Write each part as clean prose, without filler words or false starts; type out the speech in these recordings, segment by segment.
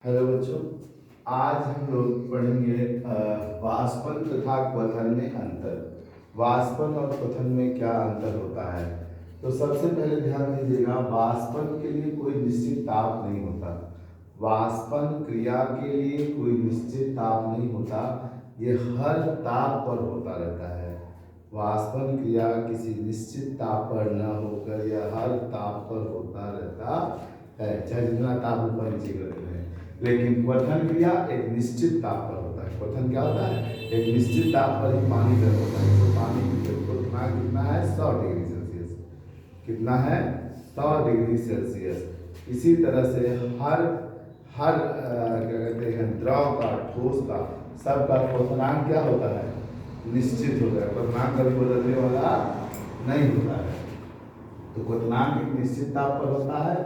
Hello बच्चों, आज हम लोग पढ़ेंगे वाष्पन तथा क्वथन में अंतर। वाष्पन और क्वथन में क्या अंतर होता है। तो सबसे पहले ध्यान दीजिएगा, वाष्पन के लिए कोई निश्चित ताप नहीं होता। वाष्पन क्रिया के लिए कोई निश्चित ताप नहीं होता, ये हर ताप पर होता रहता है। वाष्पन क्रिया किसी निश्चित ताप पर न होकर यह हर ताप पर होता रहता है, चाहे जितना ताप ऊपर नीचे करते हैं। लेकिन क्वथन क्रिया एक निश्चित ताप पर होता है। क्वथन क्या होता है? एक निश्चित ताप पर ही पानी गर्म होता है। तो पानी की क्वथनांक कितना है? 100 डिग्री सेल्सियस। कितना है? 100 डिग्री सेल्सियस। इसी तरह से हर हर क्या कहते हैं, द्रव का, ठोस का, सबका क्वथनांक क्या होता है? निश्चित होता है। क्वथनांक कभी बदलने वाला नहीं होता है। तो क्वथनांक एक निश्चित ताप पर होता है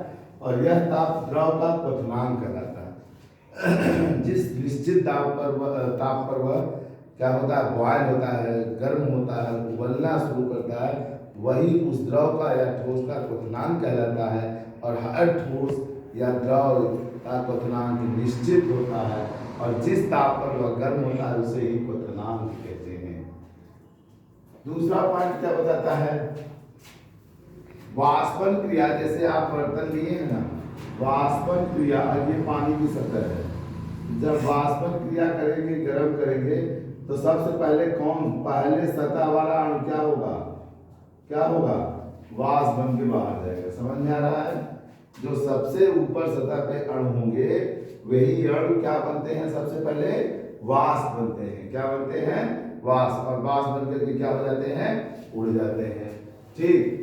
और यह ताप द्रव का क्वथनांक कहलाता है। जिस निश्चित ताप पर वह क्या होता है? बॉयल होता है, गर्म होता है, उबलना शुरू करता है, वही उस द्रव का या ठोस का क्वथनांक कहलाता है। और हर ठोस या द्रव का क्वथनांक निश्चित होता है और जिस ताप पर वह गर्म होता है उसे ही क्वथनांक कहते हैं। दूसरा पॉइंट क्या बताता है? वाष्पन क्रिया, जैसे आप बर्तन लिए हैं ना, वाष्पन क्रिया, ये पानी की सतह है। जब वाष्पन क्रिया करेंगे, गर्म करेंगे, तो सबसे पहले पहले सतह वाला अणु क्या होगा? क्या होगा? वाष्प बन के बाहर जाएगा। समझ में आ रहा है? जो सबसे ऊपर सतह पे अणु होंगे वही अणु क्या बनते हैं? सबसे पहले वाष्प बनते हैं। क्या बनते हैं? वाष्प। और वाष्प बन करके क्या हो जाते हैं? उड़ जाते हैं। ठीक।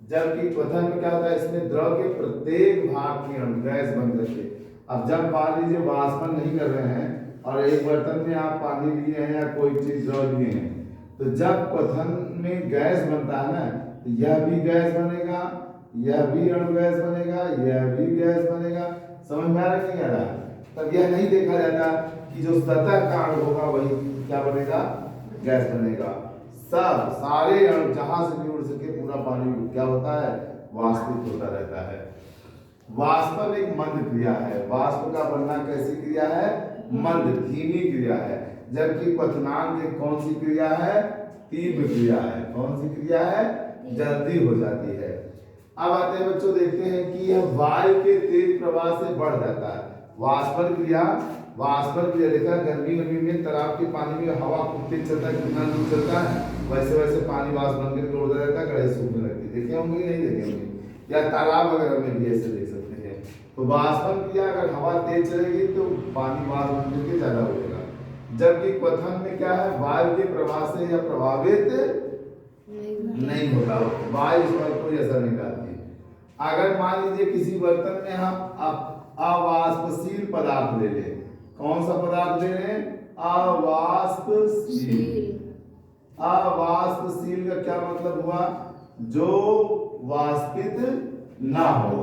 जबकि क्वथन में क्या होता है? इसमें द्रव के प्रत्येक भाग की अणु गैस बन करके, अब जब मान लीजिए वाष्पन नहीं कर रहे हैं और एक बर्तन में आप पानी लिए हैं या कोई चीज द्रव लिए हैं, तो जब क्वथन में गैस बनता है ना, तो यह भी गैस बनेगा, यह भी अणु गैस बनेगा, यह भी गैस बनेगा। समझ में आ रहा नहीं आ रहा? तब यह नहीं देखा जाता कि जो सतह का अणु होगा वही क्या बनेगा? गैस बनेगा। सब सारे अणु जहां से भी उड़ सके पूरा पानी क्या होता है? वाष्पित होता रहता है। वाष्पन एक मंद क्रिया है। वाष्प का बनना कैसी क्रिया है? मंद, धीमी क्रिया है। जबकि क्वथनांक एक कौन सी क्रिया है? तीव्र क्रिया है। कौन सी क्रिया है? जल्दी हो जाती है। अब आते हैं बच्चों, देखते हैं कि यह वायु के तेज प्रवाह से बढ़ जाता है। वाष्पन क्रिया देखा, गर्मी में तालाब के पानी में हवा खूब तेज चलता है, कितना दूर चलता है, वैसे वैसे पानी वाष्प बन करके उड़ता रहता है, कड़े सूखने लगती है। देखे होंगे नहीं देखे होंगे? या तालाब वगैरह में भी ऐसे देख सकते हैं। तो वाष्पन क्रिया अगर हवा तेज चलेगी तो पानी वाष्प बन करके ज्यादा उड़ेगा। जबकि क्वथन में क्या है? वायु के प्रवाह से या प्रभावित नहीं होता, वायु इस पर कोई असर नहीं डालती। अगर मान लीजिए किसी बर्तन में हम अवाष्पशील पदार्थ ले लें, कौन सा पदार्थ ले लें? अवाष्पशील। अवाष्पशील का क्या मतलब हुआ? जो वाष्पित ना हो,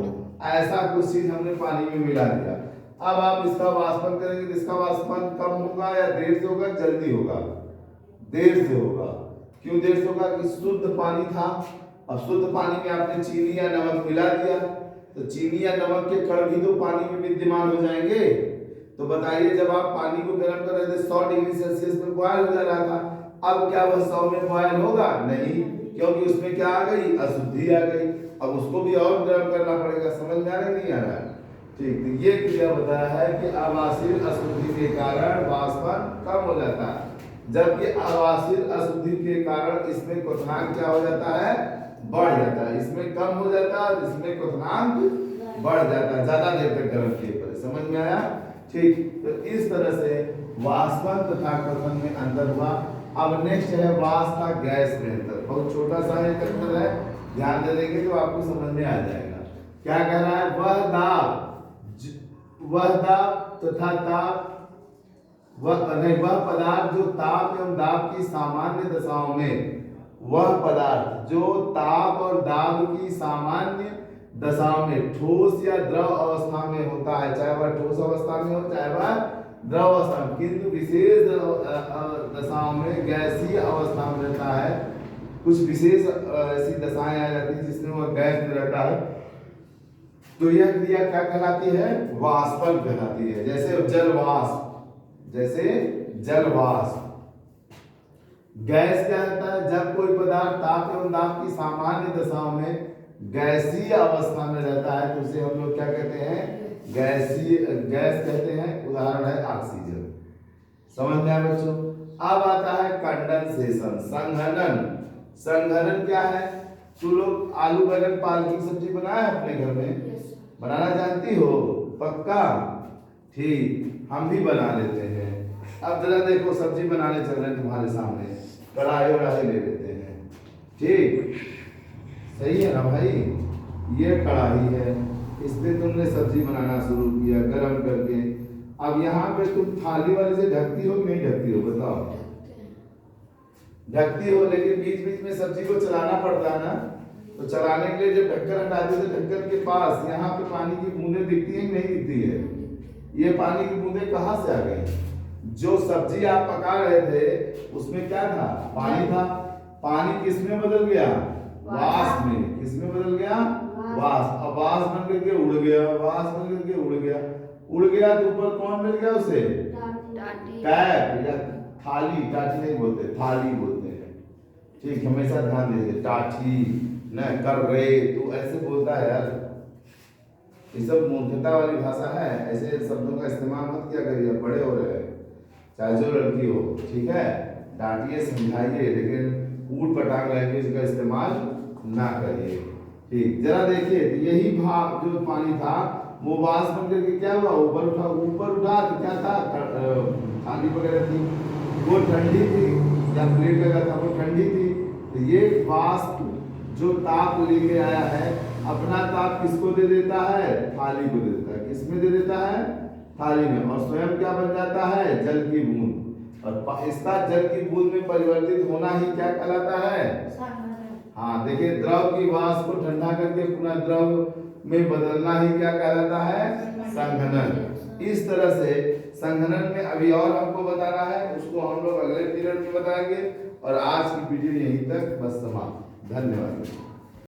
ऐसा कुछ चीज हमने पानी में मिला दिया। अब आप इसका वाष्पन करेंगे तो इसका वाष्पन कम होगा या देर से होगा? जल्दी होगा। देर से होगा। क्यों देर से होगा? कि शुद्ध पानी था, अब शुद्ध पानी में आपने चीनी या नमक मिला दिया, तो चीनी या नमक के कण भी तो पानी में विद्यमान हो जाएंगे। तो बताइए, जब आप पानी को गर्म कर रहे थे 100 डिग्री सेल्सियस में बॉयल हो जा रहा था, अब क्या वह 100 में बॉयल होगा? नहीं, क्योंकि उसमें क्या आ गई? अशुद्धि आ गई। अब उसको भी और गर्म करना पड़ेगा। समझ में आ रहा है नहीं आ रहा? ठीक। तो ये क्रिया बताया है कि अवाष्पशील अशुद्धि के कारण वाष्पन कम हो जाता है, जबकि अवाष्पशील अशुद्धि के कारण इसमें क्वथनांक क्या हो जाता है? बढ़ जाता है। इसमें कम हो जाता है और इसमें क्वथनांक बढ़ जाता है, ज्यादा देर तक गर्म किए पर। समझ में आया? ठीक। तो इस तरह से वाष्पन तथा क्वथन में अंतर हुआ। अब नेक्स्ट है वाष्प का गैस में अंतर। बहुत छोटा सा एक अंतर है, ध्यान दे देंगे तो आपको समझ में आ जाएगा। क्या कह रहा है? वह दाब तथा ताप, वह पदार्थ जो ताप एवं दाब की सामान्य दशाओं में, वह पदार्थ जो ताप और दाब की सामान्य दशाओं में ठोस या द्रव अवस्था में होता है, चाहे वह ठोस अवस्था में हो चाहे वह द्रव अवस्था में, किंतु विशेष दशाओं में गैसीय अवस्था में रहता है। कुछ विशेष ऐसी दशाएं आ जाती है जिसमें वह गैस में रहता है, तो यह क्रिया क्या कहलाती है? वाष्पन कहलाती है। जैसे जलवाष्प। गैस क्या होता है? जब कोई पदार्थ ताप एवं दाब की सामान्य दशाओं में गैसीय अवस्था में रहता है तो उसे हम लोग क्या कहते हैं? गैस कहते हैं। उदाहरण है ऑक्सीजन। समझ में आया बच्चों? अब आता है कंडेंसेशन, संघनन क्या है? तू लोग आलू बैगन पालक की सब्जी बनाया है अपने घर में? बनाना जानती हो? पक्का? ठीक, हम भी बना लेते हैं। अब जरा देखो, सब्जी बनाने चल रहे हैं तुम्हारे सामने, कढ़ाई वढ़ाई ले लेते हैं। ठीक, सही है ना भाई? ये कढ़ाई है, इसमें तुमने सब्जी बनाना शुरू किया गरम करके। अब यहाँ पे तुम थाली वाले से ढकती हो कि नहीं ढकती हो? बताओ। ढकती हो, लेकिन बीच बीच में सब्जी को चलाना पड़ता है ना। तो चलाने के लिए जब ढक्कन हटाते तो ढक्कन के पास यहाँ पे पानी की बूंदें दिखती है कि नहीं दिखती है? ये पानी की बूंदें कहाँ से आ गई? जो सब्जी आप पका रहे थे उसमें क्या था? पानी था। पानी किस में बदल गया? वाष्प में। किस में बदल गया? वाष्प। अब वाष्प बन करके उड़ गया, वाष्प बन करके उड़ गया तो ऊपर कौन मिल गया उसे? कैप या थाली। टाटी नहीं बोलते, थाली बोलते हैं। ठीक, हमेशा ध्यान दीजिए। टाटी न कर रे, तू ऐसे बोलता है यार, ये सब मूर्खता वाली भाषा है। ऐसे शब्दों का इस्तेमाल मत किया करिए, बड़े हो रहे हैं, चाहे जो लड़की हो। ठीक है, डांटिए, समझाइए, लेकिन ऊट पटांग लैंग्वेज का इस्तेमाल ना करिए। ठीक, जरा देखिए, यही भाप जो पानी था वो वाष्प बन करके क्या हुआ? ऊपर उठा तो क्या था? थाली वगैरह थी, वो ठंडी थी, या प्लेट लगा था वो ठंडी थी। तो ये वाष्प जो ताप लेके आया है, अपना ताप किसको दे देता है? थाली को दे देता है। किसमें दे देता है? थाली में। और स्वयं क्या बन जाता है? जल की बूंद। और इसका जल की बूंद में परिवर्तित होना ही क्या कहलाता है? हाँ, देखिए, द्रव की वाष्प को ठंडा करके पुनः द्रव में बदलना ही क्या कहलाता है? संघनन। इस तरह से संघनन में अभी और हमको बताना है, उसको हम लोग अगले पीरियड में बताएंगे। और आज की वीडियो यहीं तक बस समाप्त। धन्यवाद।